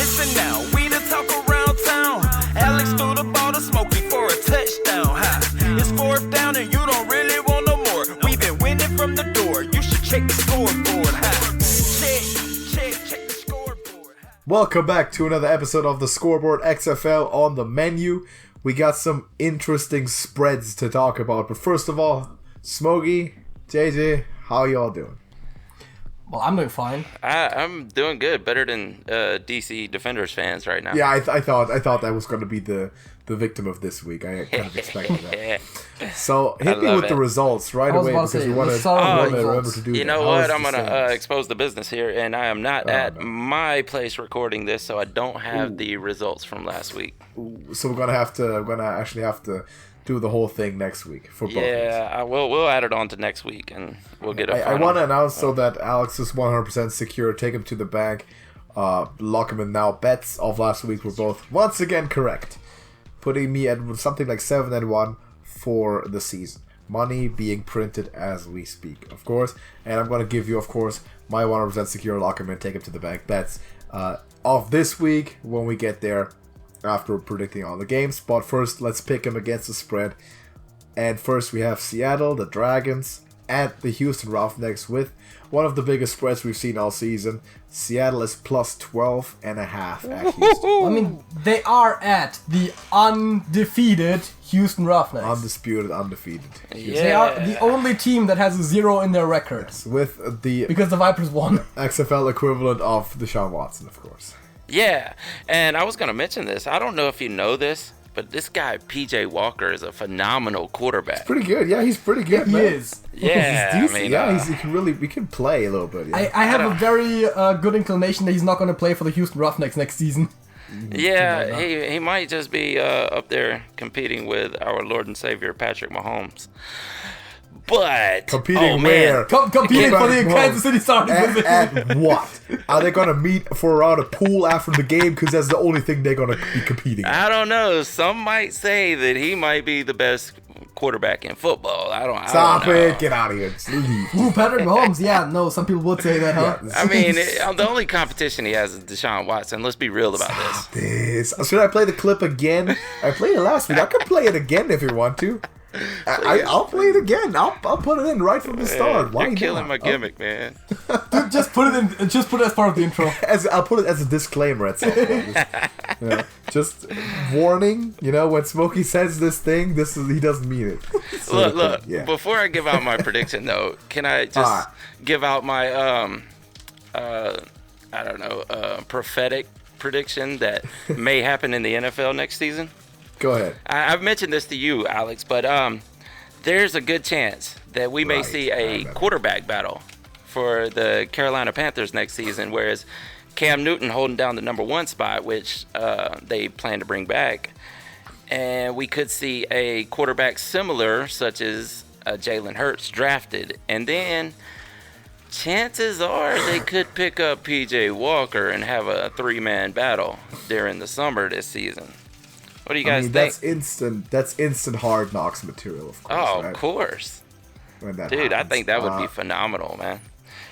Listen now, we the talk around town. Alex threw the ball to Smokey for a touchdown. It's fourth down and you don't really want no more. We've been winning from the door. You should check the scoreboard. Check the scoreboard. Welcome back to another episode of the Scoreboard XFL on the menu. We got some interesting spreads to talk about. But first of all, Smokey, JJ, how y'all doing? Well, I'm doing fine. I'm doing good, better than DC Defenders fans right now. Yeah, I thought that was going to be the victim of this week. I kind of expected that. So hit me with the results right away because we want to remember to do that. You know what? I'm going to expose the business here, and I am not at my place recording this, so I don't have the results from last week. So we're going to actually have to do the whole thing next week for both. Yeah, we'll add it on to next week, and we'll get it. I want to announce so that Alex is 100% secure. Take him to the bank. Lock him in now. Bets of last week were both once again correct, putting me at something like 7-1 for the season. Money being printed as we speak, of course. And I'm going to give you, of course, my 100% secure lock him in, take him to the bank bets of this week when we get there after predicting all the games. But first, let's pick him against the spread. And first, we have Seattle, the Dragons, at the Houston Roughnecks with one of the biggest spreads we've seen all season. Seattle is plus 12.5 at Houston. I mean, they are at the undefeated Houston Roughnecks. Undefeated. Yeah. They are the only team that has a 0 in their record. With the Because the Vipers won. XFL equivalent of Deshaun Watson, of course. Yeah, and I was going to mention this. I don't know if you know this, but this guy, PJ Walker, is a phenomenal quarterback. Pretty good. Yeah, he's pretty good, He man. is. Yeah, He's decent. I mean, he can play a little bit. Yeah. I have a very good inclination that he's not going to play for the Houston Roughnecks next season. Yeah, he might just be up there competing with our Lord and Savior, Patrick Mahomes. But Competing where? Competing for the Kansas City starting position. At what? Are they going to meet for around a pool after the game? Because that's the only thing they're going to be competing at. I don't know. Some might say that he might be the best quarterback in football. I don't Stop know. it. Get out of here. Just leave. Ooh, Patrick Mahomes. Yeah, no, some people would say that, huh? Yeah, I mean, the only competition he has is Deshaun Watson. Let's be real about this. Should I play the clip again? I played it last week. I can play it again if you want to. I'll play it again. I'll put it in right from the start. Why You're killing not? my gimmick, man. Dude, just put it in. Just put it as part of the intro. I'll put it as a disclaimer at some point. Just warning. When Smokey says this thing, he doesn't mean it. Look. Yeah. Before I give out my prediction, though, can I just give out my prophetic prediction that may happen in the NFL next season? Go ahead. I've mentioned this to you, Alex, but there's a good chance that we may see a quarterback battle for the Carolina Panthers next season, whereas Cam Newton holding down the number 1 spot, which they plan to bring back. And we could see a quarterback similar, such as Jalen Hurts, drafted. And then chances are they could pick up PJ Walker and have a 3-man battle during the summer this season. What do you guys think? That's instant Hard Knocks material, of course. Oh, right? Of course. When that Dude, happens. I think that would be phenomenal, man.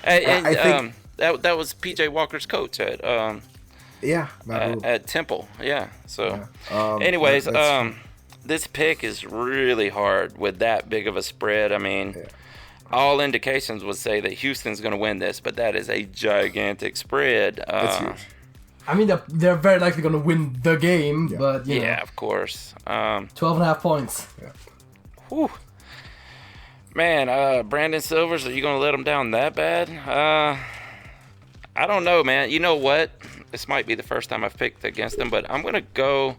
And I think that was PJ Walker's coach at Temple. Yeah. So, anyways, this pick is really hard with that big of a spread. I mean, all indications would say that Houston's going to win this, but that is a gigantic spread. It's huge. I mean, they're very likely going to win the game, but you know. Of course. 12.5 points. Yeah. Whew. Man, Brandon Silvers, are you going to let him down that bad? I don't know, man. You know what? This might be the first time I've picked against him, but I'm going to go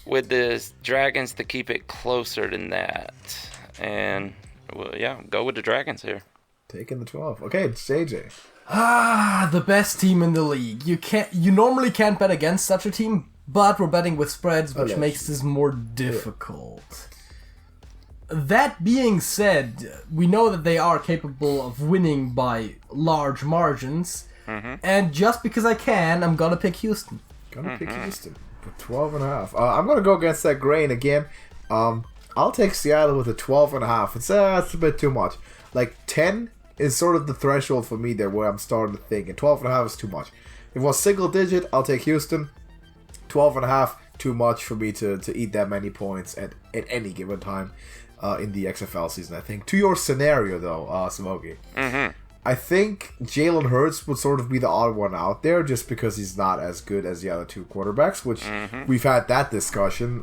with the Dragons to keep it closer than that. And, go with the Dragons here. Taking the 12. Okay, it's JJ. The best team in the league. You normally can't bet against such a team, but we're betting with spreads, which makes this more difficult. That being said, we know that they are capable of winning by large margins, and just because I can, I'm gonna pick Houston. Pick Houston for 12.5. I'm gonna go against that grain again. I'll take Seattle with a 12.5. It's a bit too much. Like 10 is sort of the threshold for me there where I'm starting to think, and 12.5 is too much. If it was single digit, I'll take Houston. 12.5, too much for me to eat that many points at any given time in the XFL season, I think. To your scenario, though, Smokey. Mm-hmm. I think Jalen Hurts would sort of be the odd one out there just because he's not as good as the other two quarterbacks, which we've had that discussion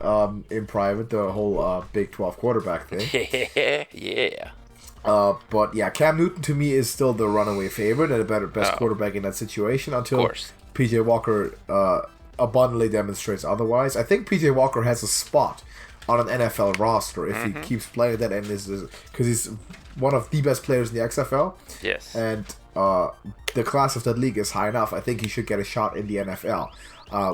in private, the whole Big 12 quarterback thing. Yeah. But yeah, Cam Newton to me is still the runaway favorite and the best quarterback in that situation until PJ Walker abundantly demonstrates otherwise. I think PJ Walker has a spot on an NFL roster if he keeps playing that, and because he's one of the best players in the XFL. Yes. And the class of that league is high enough. I think he should get a shot in the NFL.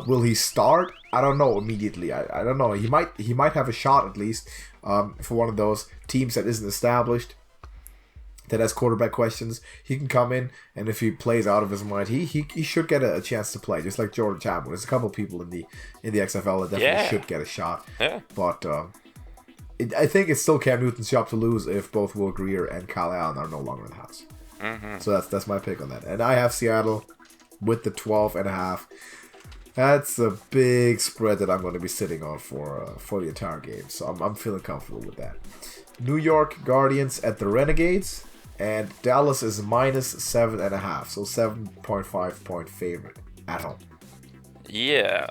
Will he start? I don't know immediately. I don't know. He might have a shot at least for one of those teams that isn't established, that has quarterback questions. He can come in, and if he plays out of his mind, he should get a chance to play, just like Jordan Chapman. There's a couple people in the XFL that definitely should get a shot. Yeah. But I think it's still Cam Newton's job to lose if both Will Grier and Kyle Allen are no longer in the house. So that's my pick on that. And I have Seattle with the 12.5. That's a big spread that I'm going to be sitting on for the entire game. So I'm feeling comfortable with that. New York Guardians at the Renegades. And Dallas is minus 7.5. So 7.5 point favorite at home. Yeah.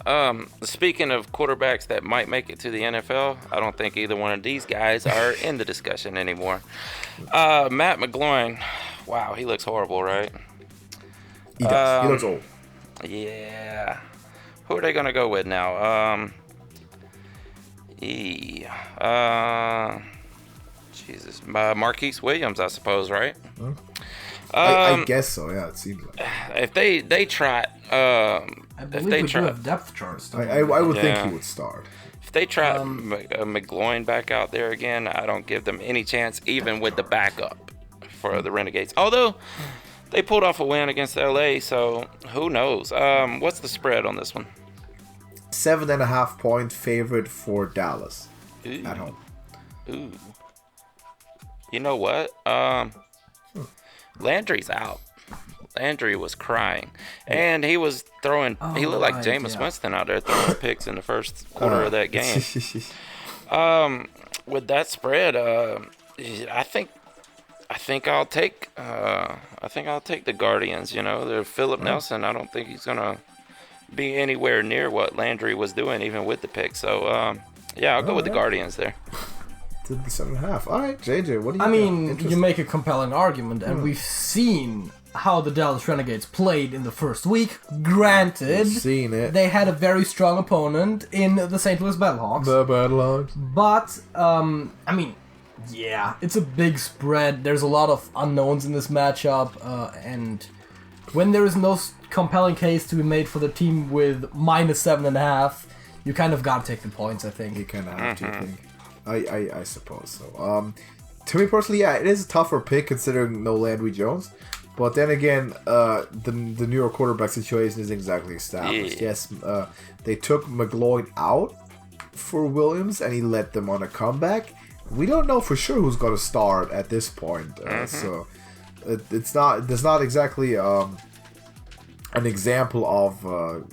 Speaking of quarterbacks that might make it to the NFL, I don't think either one of these guys are in the discussion anymore. Matt McGloin, wow, he looks horrible, right? He does. He looks old. Yeah. Who are they gonna go with now? Jesus, Marquise Williams, I suppose, right? I guess so. Yeah, it seems like. If they try, I believe we do have depth charts. I would think he would start. If they try McGloin back out there again, I don't give them any chance, even with the backup for the Renegades. Although they pulled off a win against LA, so who knows? What's the spread on this one? 7.5 point favorite for Dallas at home. Ooh. You know what? Landry's out. Landry was crying, and he was throwing. He looked like Jameis Winston out there throwing picks in the first quarter of that game. With that spread, I think I'll take. I think I'll take the Guardians. You know, the Phillip Nelson. I don't think he's gonna be anywhere near what Landry was doing, even with the pick. So, yeah, I'll go with the Guardians there. To the 7.5. All right, JJ, what do you? I mean, you make a compelling argument, and we've seen how the Dallas Renegades played in the first week. Granted, seen it. They had a very strong opponent in the St. Louis Battlehawks. The Battlehawks. But I mean, yeah, it's a big spread. There's a lot of unknowns in this matchup, and when there is no compelling case to be made for the team with minus 7.5, you kind of gotta take the points. I think you kind of have to. I think. I suppose so. To me personally, yeah, it is a tougher pick considering no Landry Jones. But then again, the New York quarterback situation is exactly established. Yeah. Yes, they took McGloin out for Williams, and he led them on a comeback. We don't know for sure who's going to start at this point. So there's not exactly an example of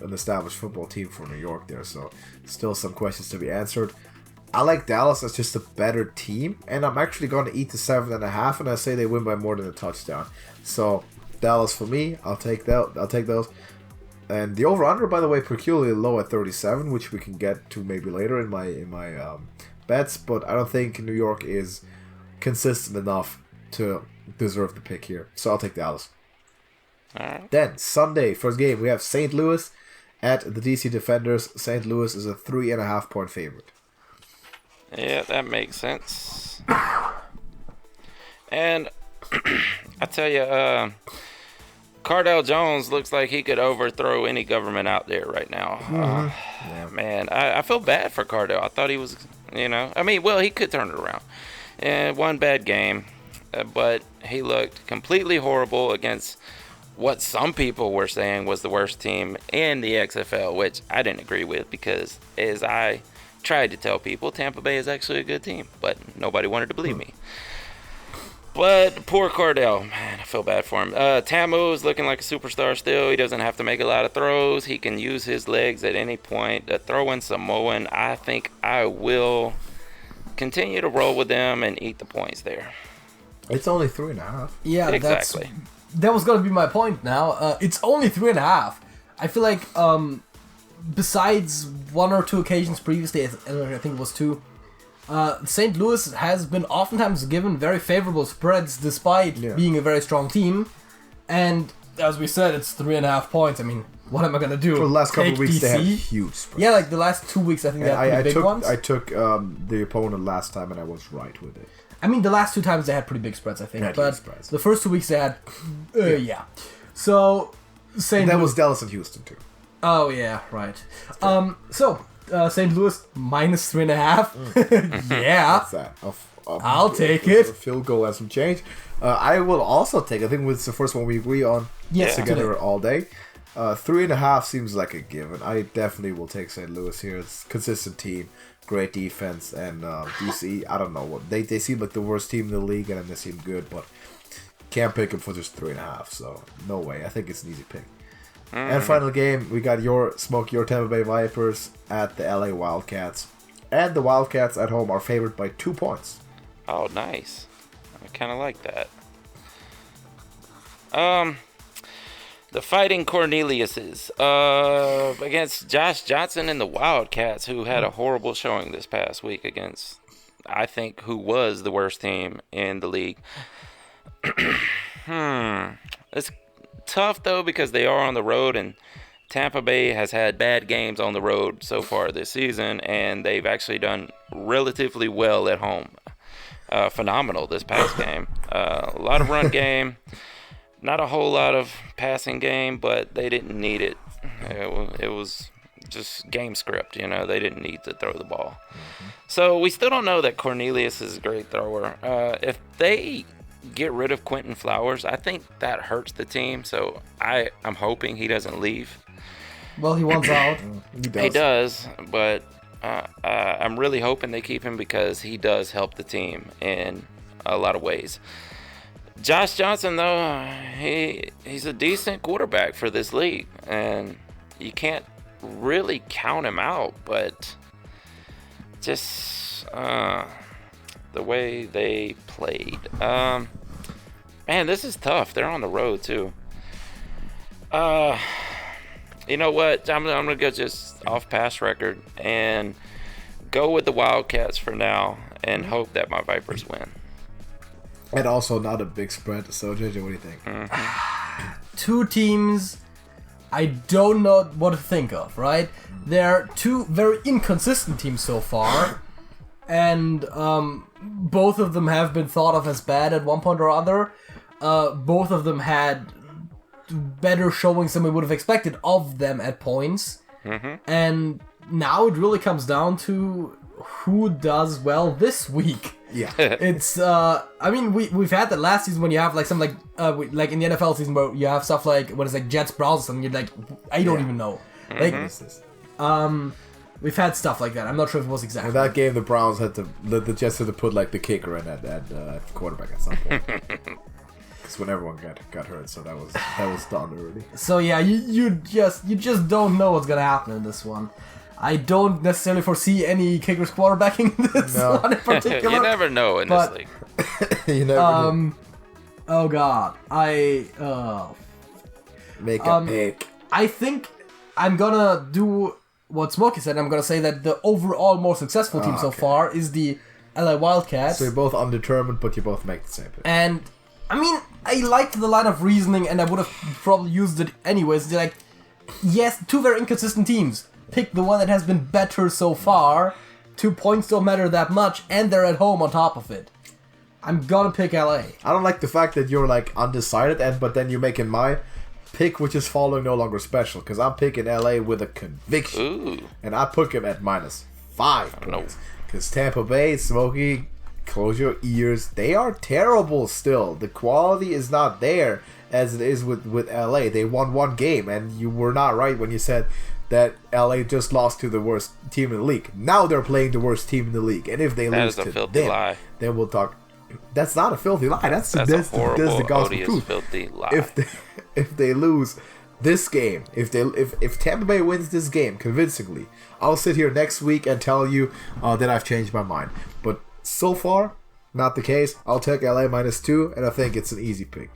an established football team for New York there. So still some questions to be answered. I like Dallas as just a better team, and I'm actually going to eat the 7.5, and I say they win by more than a touchdown. So Dallas for me, I'll take that. I'll take those. And the over/under, by the way, peculiarly low at 37, which we can get to maybe later in my bets. But I don't think New York is consistent enough to deserve the pick here. So I'll take Dallas. All right. Then Sunday, first game, we have St. Louis at the DC Defenders. St. Louis is a 3.5 point favorite. Yeah, that makes sense. And I tell you, Cardale Jones looks like he could overthrow any government out there right now. Yeah, man, I feel bad for Cardale. I thought he was, I mean, well, he could turn it around. And one bad game, but he looked completely horrible against what some people were saying was the worst team in the XFL, which I didn't agree with because as I tried to tell people, Tampa Bay is actually a good team, but nobody wanted to believe me. But poor Cordell, man, I feel bad for him. Tamu's looking like a superstar still. He doesn't have to make a lot of throws. He can use his legs at any point. Throwing Samoan, I think I will continue to roll with them and eat the points there. It's only 3.5. Yeah, exactly. That was going to be my point now. It's only 3.5. I feel like, besides one or two occasions previously, I think it was two, St. Louis has been oftentimes given very favorable spreads despite being a very strong team. And as we said, it's 3.5 points. I mean, what am I going to do? For the last couple of weeks, DC? they had huge spreads. Yeah, like the last 2 weeks, I think they had pretty big ones. I took the opponent last time, and I was right with it. I mean, the last 2 times they had pretty big spreads, I think. Had but huge spreads. the first 2 weeks they had, So, St. That Louis... was Dallas and Houston, too. Oh, yeah, right. St. Louis minus 3.5. Yeah. What's that? I'll take it. A field goal and some change. I will also take, I think it's the first one we agree on together today. all day. 3.5 seems like a given. I definitely will take St. Louis here. It's a consistent team, great defense, and DC, I don't know what they seem like the worst team in the league, and they seem good, but can't pick them for just 3.5. So no way. I think it's an easy pick. And final game, we got your Tampa Bay Vipers at the LA Wildcats, and the Wildcats at home are favored by 2 points. Oh, nice. I kind of like that. The Fighting Corneliuses against Josh Johnson and the Wildcats, who had a horrible showing this past week against, I think, who was the worst team in the league. It's tough, though, because they are on the road, and Tampa Bay has had bad games on the road so far this season, and they've actually done relatively well at home. Phenomenal this past game. A lot of run game. Not a whole lot of passing game, but they didn't need it. It was just game script, you know. They didn't need to throw the ball. So we still don't know that Cornelius is a great thrower. If they get rid of Quentin Flowers, I think that hurts the team. So I'm hoping he doesn't leave. Well, he wants out. He does, but I'm really hoping they keep him because he does help the team in a lot of ways. Josh Johnson, though, he's a decent quarterback for this league, and you can't really count him out, but just the way they played. Man, this is tough. They're on the road, too. You know what? I'm going to go just off past record and go with the Wildcats for now and hope that my Vipers win. And also not a big spread. So, JJ, what do you think? 2 teams I don't know what to think of, right? They're 2 very inconsistent teams so far. And both of them have been thought of as bad at one point or other. Both of them had better showings than we would have expected of them at points. And now it really comes down to who does well this week. Yeah. It's I mean we've had that last season when you have like something like in the NFL season where you have stuff like what is like Jets Browns or something, you're like I don't even know. Like we've had stuff like that. I'm not sure if it was exactly. In that game, the Browns had to the Jets had to put like the kicker in at quarterback at some point. Because when everyone got hurt, so that was done already. So yeah, you just don't know what's gonna happen in this one. I don't necessarily foresee any kickers quarterbacking this one in particular. You never know in this league. You never know. Oh god, Make a pick. I think I'm gonna do what Smokey said. I'm gonna say that the overall more successful team so far is the LA Wildcats. So you're both undetermined, but you both make the same pick. And I mean, I liked the line of reasoning, and I would have probably used it anyways. They're like, yes, 2 very inconsistent teams. Pick the one that has been better so far. 2 points don't matter that much, and they're at home on top of it. I'm gonna pick LA. I don't like the fact that you're like undecided, but then you're making my pick, which is following no longer special, because I'm picking LA with a conviction. Ooh. And I put him at -5 points. Because Tampa Bay, Smokey, close your ears. They are terrible still. The quality is not there as it is with LA. They won 1 game, and you were not right when you said that LA just lost to the worst team in the league. Now they're playing the worst team in the league, and if they lose to them, then we'll talk. That's not a filthy lie. That's a horrible, the gospel odious, truth. filthy lie. If they lose this game, if Tampa Bay wins this game convincingly, I'll sit here next week and tell you that I've changed my mind. But so far, not the case. I'll take LA -2, and I think it's an easy pick,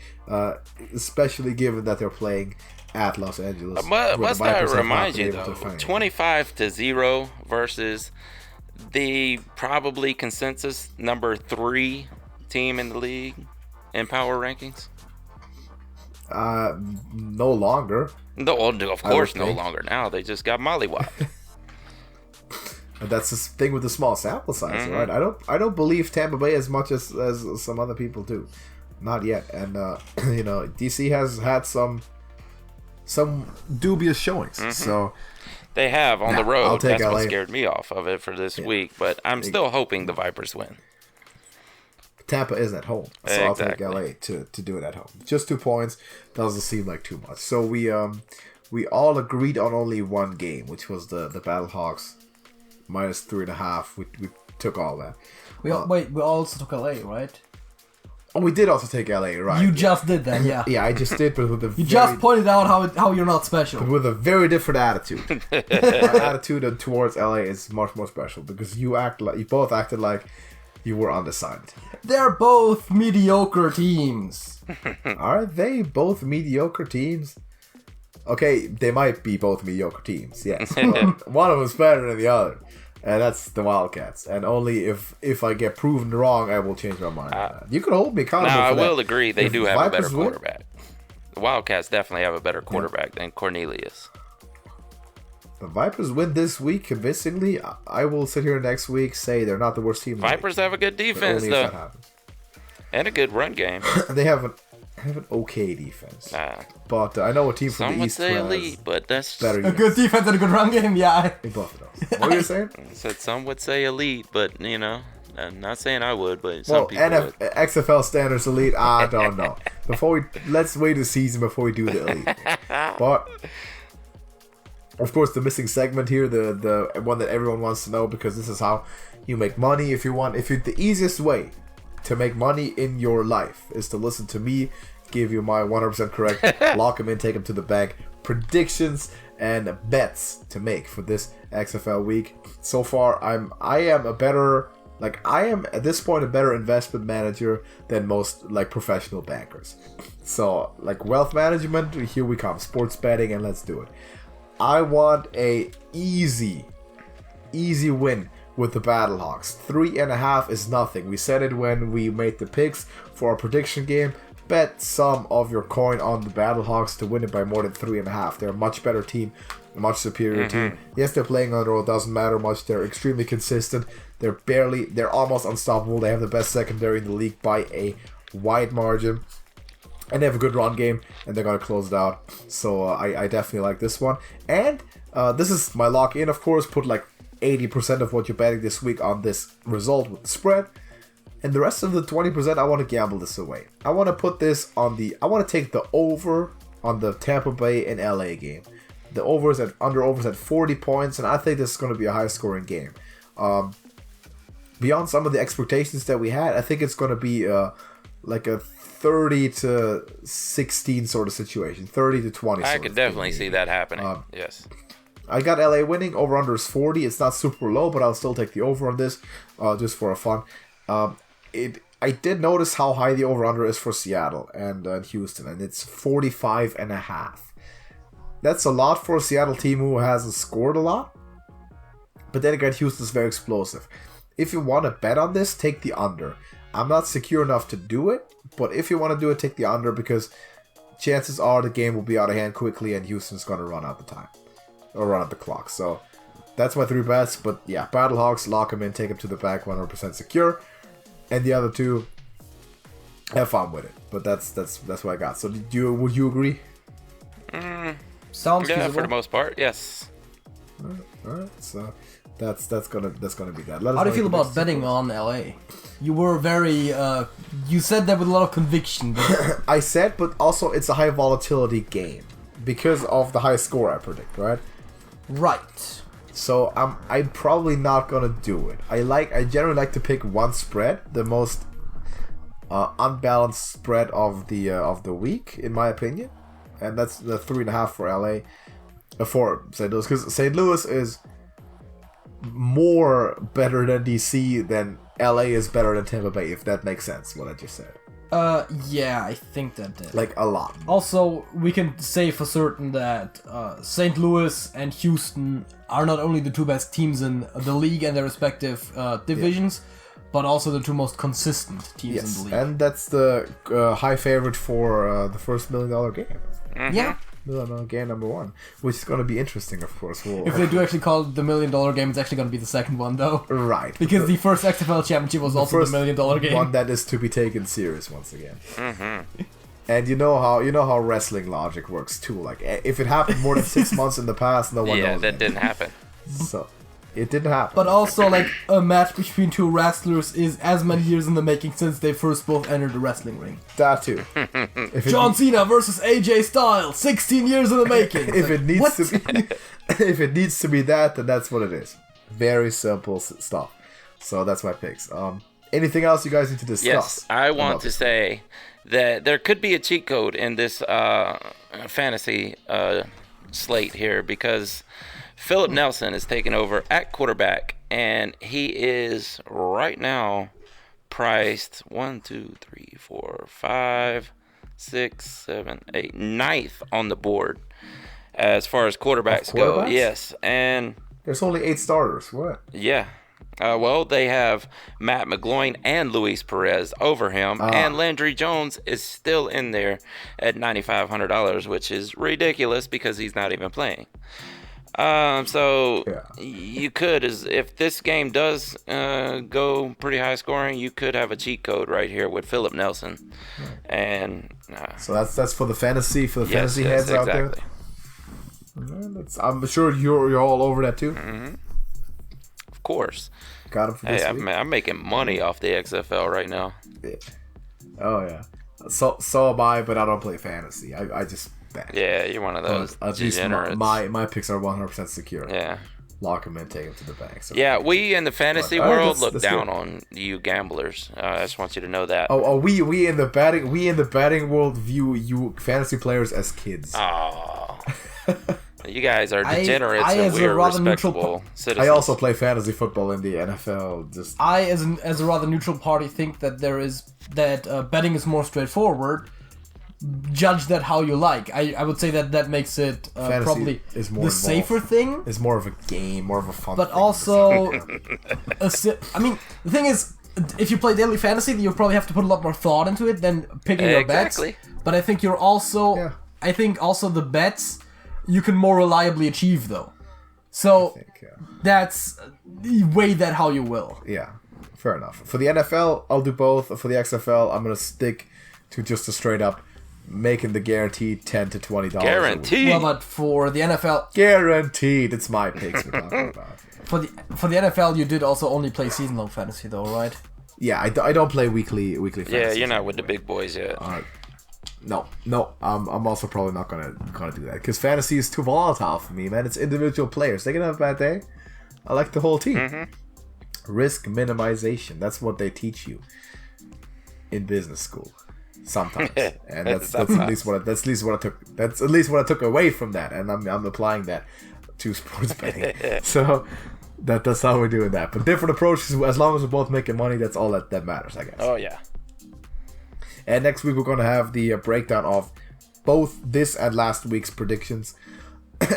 especially given that they're playing at Los Angeles. Must I remind you though, 25-0 versus the probably consensus number 3 team in the league in power rankings? No longer. No, of course, no longer. Now they just got mollywopped. And that's the thing with the small sample size, right? I don't believe Tampa Bay as much as some other people do, not yet. And DC has had some dubious showings, so they have on the road. That's LA. what scared me off of it for this week. But I'm still hoping the Vipers win. Tampa isn't at home, so I'll take LA to do it at home. Just 2 points doesn't seem like too much. So we all agreed on only one game, which was the Battlehawks -3.5. We took all that. We also took LA, right? Oh, we did also take LA, right? You just did that, yeah. Yeah, I just did, but with a just pointed out how you're not special. With a very different attitude. My attitude towards LA is much more special because you both acted like you were undecided. They're both mediocre teams. Are they both mediocre teams? Okay, they might be both mediocre teams, yes. But one of them's better than the other. And that's the Wildcats. And only if I get proven wrong, I will change my mind. You can hold me accountable for that. I will agree they do have Vipers a better quarterback. The Wildcats definitely have a better quarterback than Cornelius. The Vipers win this week convincingly. I will sit here next week say they're not the worst team. Vipers have a good defense, though. And a good run game. They have an okay defense. But I know a team from the East some would say elite, but that's better a good defense and a good run game, yeah. In both of those. What were you saying? I said some would say elite, but I'm not saying I would, but some people would. XFL standards elite, I don't know. Let's wait a season before we do the elite. But of course, the missing segment here, the one that everyone wants to know, because this is how you make money. The easiest way to make money in your life is to listen to me give you my 100% correct lock them in, take them to the bank predictions and bets to make for this XFL week. So far, I am at this point a better investment manager than most professional bankers. So wealth management, here we come, sports betting, and let's do it. I want a easy win with the Battlehawks. 3.5 is nothing. We said it when we made the picks for our prediction game. Bet some of your coin on the Battlehawks to win it by more than 3.5. They're a much better team, a much superior team. Yes, they're playing on the road, doesn't matter much. They're extremely consistent. They're almost unstoppable. They have the best secondary in the league by a wide margin. And they have a good run game, and they're going to close it out. So I definitely like this one. And this is my lock-in, of course. Put 80% of what you're betting this week on this result with the spread. And the rest of the 20%, I want to gamble this away. I want to put this on I want to take the over on the Tampa Bay and LA game. The under-overs at 40 points, and I think this is going to be a high-scoring game. Beyond some of the expectations that we had, I think it's going to be a 30-16 sort of situation. 30-20. I could definitely see that happening. Yes. I got LA winning. Over-under is 40. It's not super low, but I'll still take the over on this just for a fun. I did notice how high the over-under is for Seattle and Houston, and it's 45.5. That's a lot for a Seattle team who hasn't scored a lot. But then again, Houston's very explosive. If you want to bet on this, take the under. I'm not secure enough to do it, but if you want to do it, take the under, because chances are the game will be out of hand quickly and Houston's going to run out the time. Or run out the clock. So that's my 3 bets. But yeah, Battlehawks, lock them in, take them to the back, 100% secure. And the other 2, have fun with it. But that's what I got. So would you agree? Sounds feasible. For the most part, yes. All right. So that's gonna be that. How do you feel about betting on LA? You were very you said that with a lot of conviction. But I said, but also it's a high volatility game because of the high score I predict, right? Right. So I'm probably not gonna do it. I generally like to pick one spread, the most unbalanced spread of the week, in my opinion, and that's the 3.5 for LA, for St. Louis, because St. Louis is more better than DC than LA is better than Tampa Bay, if that makes sense, what I just said. Yeah, I think that did. Like, a lot. Also, we can say for certain that St. Louis and Houston are not only the two best teams in the league and their respective divisions, but also the two most consistent teams in the league. And that's the high favorite for the first $1 million game. Mm-hmm. Yeah. $1 million game number 1, which is going to be interesting, of course. If they do actually call it the $1 million game, it's actually going to be the second one, though. Right. Because the first XFL Championship was also the $1 million game. One that is to be taken serious once again. Mm-hmm. And you know how wrestling logic works too. Like, if it happened more than 6 months in the past, no one knows. Yeah, that didn't happen. So, it didn't happen. But also, like, a match between two wrestlers is as many years in the making since they first both entered the wrestling ring. That too. John Cena versus AJ Styles, 16 years in the making. If it needs to be, if it needs to be that, then that's what it is. Very simple stuff. So that's my picks. Anything else you guys need to discuss? Yes, I want to say that there could be a cheat code in this fantasy slate here, because Phillip Nelson is taking over at quarterback, and he is right now priced 1, 2, 3, 4, 5, 6, 7, 8, ninth on the board as far as quarterbacks go. Yes, and there's only 8 starters. What? Yeah. Well, they have Matt McGloin and Luis Perez over him, and Landry Jones is still in there at $9,500, which is ridiculous because he's not even playing. So you could, if this game does go pretty high scoring, you could have a cheat code right here with Phillip Nelson, and so that's for the fantasy fantasy heads out there. I'm sure you're all over that too. Mm-hmm. Of course. Got him for this week. I'm making money off the XFL right now. Yeah. Oh yeah. So am I, but I don't play fantasy. I just bet. Yeah, you're one of those degenerates. My picks are 100% secure. Yeah. Lock them in, take them to the bank. So. Yeah, we in the fantasy world look down on you gamblers. I just want you to know that. Oh, we in the betting world view you fantasy players as kids. Oh. You guys are degenerates, and we are respectable citizens. I also play fantasy football in the NFL. I, as a rather neutral party, think that betting is more straightforward. Judge that how you like. I would say that makes it probably the safer thing. It's more of a game, more of a fun. But thing. Also, I mean, the thing is, if you play daily fantasy, you probably have to put a lot more thought into it than picking your bets. But I think I think also the bets you can more reliably achieve, though. So that's weigh that how you will. Yeah, fair enough. For the NFL, I'll do both. For the XFL, I'm gonna stick to just a straight up making the guaranteed $10 to $20. Guaranteed. Well, but for the NFL, guaranteed. It's my picks we're talking about. For the NFL, you did also only play season-long fantasy, though, right? Yeah, I don't play weekly fantasy. Yeah, you're not with the big boys yet. No. I'm also probably not gonna do that because fantasy is too volatile for me, man. It's individual players. They can have a bad day. I like the whole team. Mm-hmm. Risk minimization. That's what they teach you in business school. Sometimes, and that's at least what I took away from that, and I'm applying that to sports betting. So that's how we're doing that. But different approaches. As long as we're both making money, that's all that matters, I guess. Oh yeah. And next week we're going to have the breakdown of both this and last week's predictions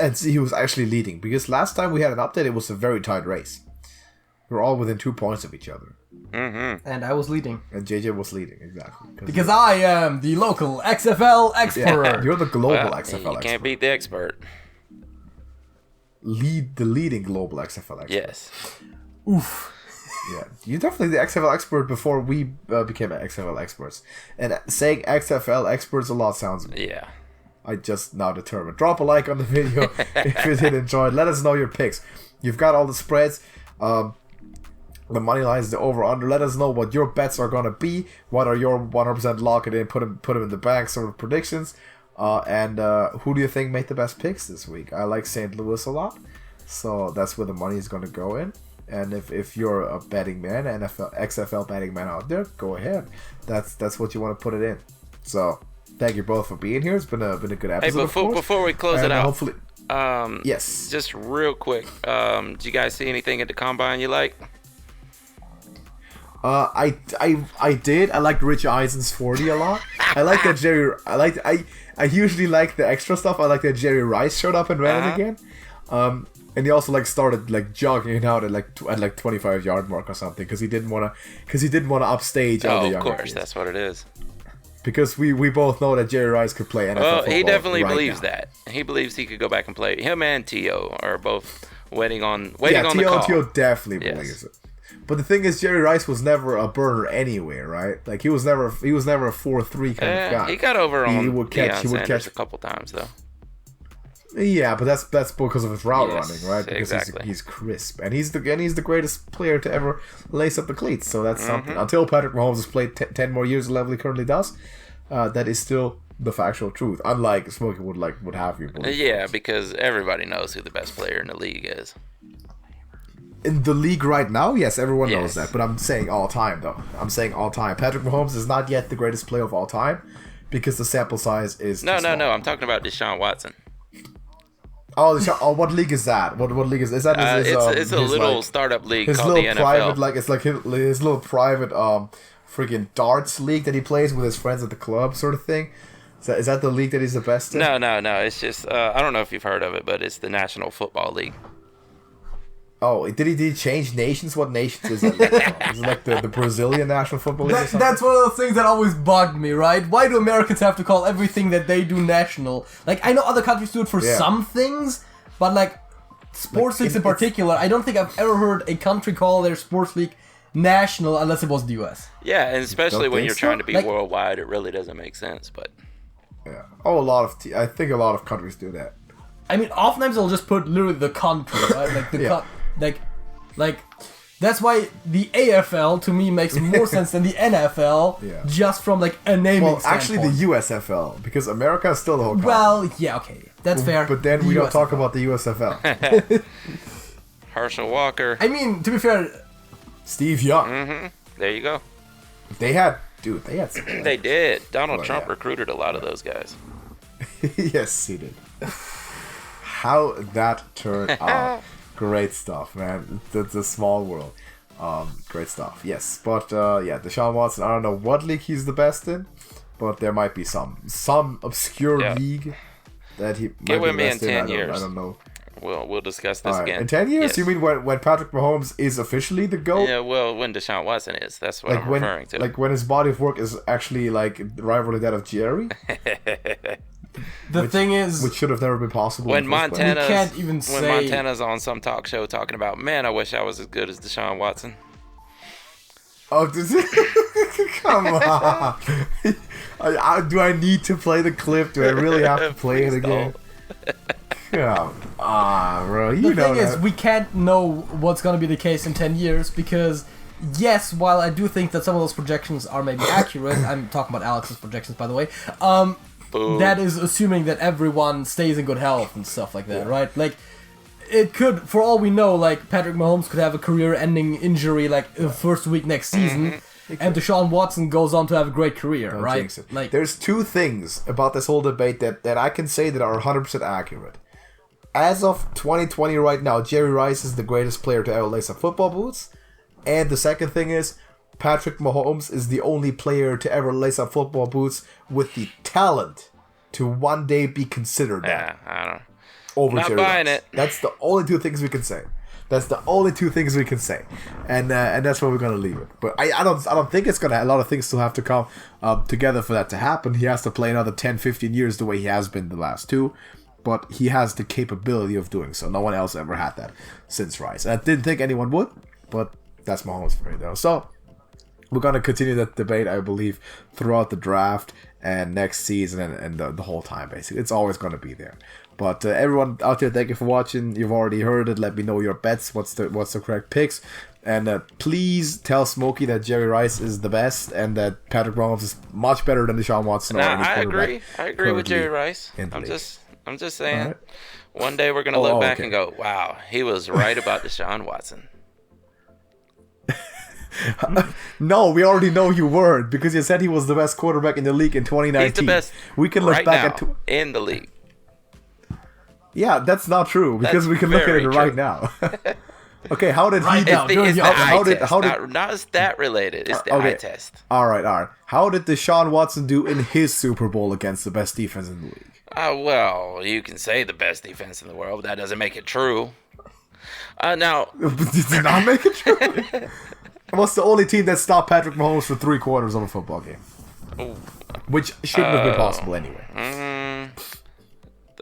and see who's actually leading. Because last time we had an update, it was a very tight race. We were all within 2 points of each other. Mm-hmm. And I was leading. And JJ was leading, exactly. Because I am the local XFL expert. Yeah, you're the global XFL expert. You can't beat the expert. The leading global XFL expert. Yes. Oof. Yeah, you're definitely the XFL expert before we became XFL experts. And saying XFL experts a lot sounds... Yeah. I just now determined. Drop a like on the video if you did enjoy it. Let us know your picks. You've got all the spreads. The money lines, the over-under. Let us know what your bets are going to be. What are your 100% lock it in, put them in the bank sort of predictions. And who do you think made the best picks this week? I like St. Louis a lot. So that's where the money is going to go in. And if you're a betting man, XFL betting man out there, go ahead. That's what you want to put it in. So thank you both for being here. It's been a good episode. Hey, before we close it out, hopefully, yes, just real quick. Did you guys see anything at the combine you like? I did. I liked Rich Eisen's 40 a lot. I like that Jerry. I usually like the extra stuff. I like that Jerry Rice showed up and ran it again. And he also started jogging out at 25-yard mark or something because he didn't want to upstage all the younger of course, kids. That's what it is. Because we both know that Jerry Rice could play NFL football. He definitely right believes now. that. He believes he could go back and play. Him and T.O. are both waiting on the call. T.O. definitely believes it. But the thing is, Jerry Rice was never a burner anyway, right? He was never a 4-3 kind of guy. He got over on he would catch a couple times though. Yeah, but that's because of his route running, right? Because exactly. he's crisp, and he's the greatest player to ever lace up the cleats. So that's something. Until Patrick Mahomes has played 10 more years, the level he currently does, that is still the factual truth. Unlike Smokey would have you believe. Yeah, because everybody knows who the best player in the league is. In the league right now, yes, everyone knows that. But I'm saying all time, though. I'm saying all time. Patrick Mahomes is not yet the greatest player of all time because the sample size is No. small. I'm talking about Deshaun Watson. Oh, what league is that? What league is that? It's a little startup league his called little the NFL. private, it's like his little private freaking darts league that he plays with his friends at the club, sort of thing. Is that the league that he's the best in? No. It's just I don't know if you've heard of it, but it's the National Football League. Oh, did he change nations? What nations is it? Is it like the Brazilian National Football League or something? That's one of those things that always bugged me, right? Why do Americans have to call everything that they do national? I know other countries do it for some things, but sports leagues in particular, I don't think I've ever heard a country call their sports league national unless it was the US. Yeah, and especially when you're trying to be worldwide, it really doesn't make sense. But yeah, I think a lot of countries do that. I mean, oftentimes they'll just put literally the country, right? That's why the AFL to me makes more sense than the NFL, just from a naming standpoint. Actually, the USFL, because America is still the whole country. Well, yeah, okay, that's fair. But then we don't talk about the USFL. Herschel Walker. I mean, to be fair, Steve Young. Mm-hmm. There you go. They had some. They did. Donald Trump recruited a lot of those guys. Yes, he did. How that turned out. Great stuff, man. It's a small world. Great stuff. Yes, but Deshaun Watson. I don't know what league he's the best in, but there might be some obscure league that he might Get with be me best in 10 in. years. I don't know. We'll discuss this again. In 10 years? Yes. You mean when Patrick Mahomes is officially the GOAT? Yeah, well, when Deshaun Watson is. That's what I'm referring to. When his body of work is actually rivaling that of Jerry? The thing is, which should have never been possible. When Montana's on some talk show talking about, man, I wish I was as good as Deshaun Watson. Oh, come on! Do I need to play the clip? Do I really have to play it again? Come on, bro. The thing is, we can't know what's going to be the case in 10 years because, yes, while I do think that some of those projections are maybe accurate, I'm talking about Alex's projections, by the way. That is assuming that everyone stays in good health and stuff like that, right? It could, for all we know, Patrick Mahomes could have a career-ending injury the first week next season, and Deshaun Watson goes on to have a great career, Don't right? jinx it. There's two things about this whole debate that I can say that are 100% accurate. As of 2020 right now, Jerry Rice is the greatest player to ever lace up football boots, and the second thing is Patrick Mahomes is the only player to ever lace up football boots with the talent to one day be considered that. Yeah, I don't. Over Not Jerry buying Rice. it. That's the only two things we can say. And that's where we're gonna leave it. But I don't think it's gonna. A lot of things still have to come together for that to happen. He has to play another 10-15 years the way he has been the last two. But he has the capability of doing so. No one else ever had that since Rice. And I didn't think anyone would, but that's Mahomes for you, though. So we're going to continue that debate, I believe, throughout the draft and next season and the whole time, basically. It's always going to be there. But everyone out there, thank you for watching. You've already heard it. Let me know your bets. What's the correct picks? And please tell Smokey that Jerry Rice is the best and that Patrick Mahomes is much better than Deshaun Watson. I agree with Jerry Rice. I'm just saying, one day we're going to look back and go, wow, he was right about Deshaun Watson. No, we already know you weren't because you said he was the best quarterback in the league in 2019. He's the best. We can look right back now at in the league. Yeah, that's not true because That's we can look at it very right true. now. Okay, how did Right he? now. It's the How eye did- test, how did- not stat related. It's the okay. eye test. All right. How did Deshaun Watson do in his Super Bowl against the best defense in the league? Well, you can say the best defense in the world, but that doesn't make it true. Now, Did not make it true. What's the only team that stopped Patrick Mahomes for 3/4 of a football game? Which shouldn't have been possible anyway.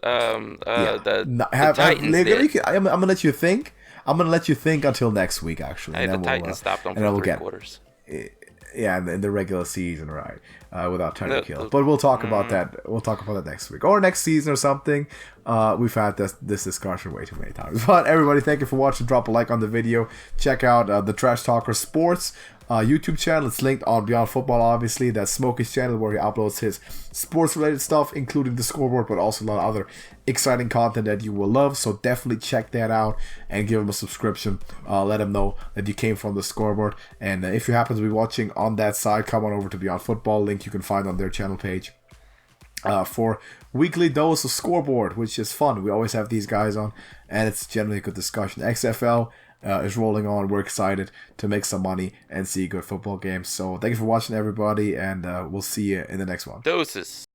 the Titans did. I'm gonna let you think. I'm gonna let you think until next week, actually. Hey, and the then Titans stopped them and then for we'll three get- quarters. Yeah, in the regular season, right? Without Tyreek Hill. The- But we'll talk about that. We'll talk about that next week or next season or something. We've had this discussion way too many times. But everybody, thank you for watching. Drop a like on the video. Check out the Trash Talker Sports YouTube channel. It's linked on Beyond Football, obviously. That's Smokey's channel where he uploads his sports-related stuff, including the scoreboard, but also a lot of other exciting content that you will love. So definitely check that out and give him a subscription. Let him know that you came from the scoreboard. And if you happen to be watching on that side, come on over to Beyond Football. Link you can find on their channel page. For weekly dose of Scoreboard, which is fun. We always have these guys on, and it's generally a good discussion. XFL is rolling on. We're excited to make some money and see good football games. So thank you for watching, everybody, and we'll see you in the next one. Doses.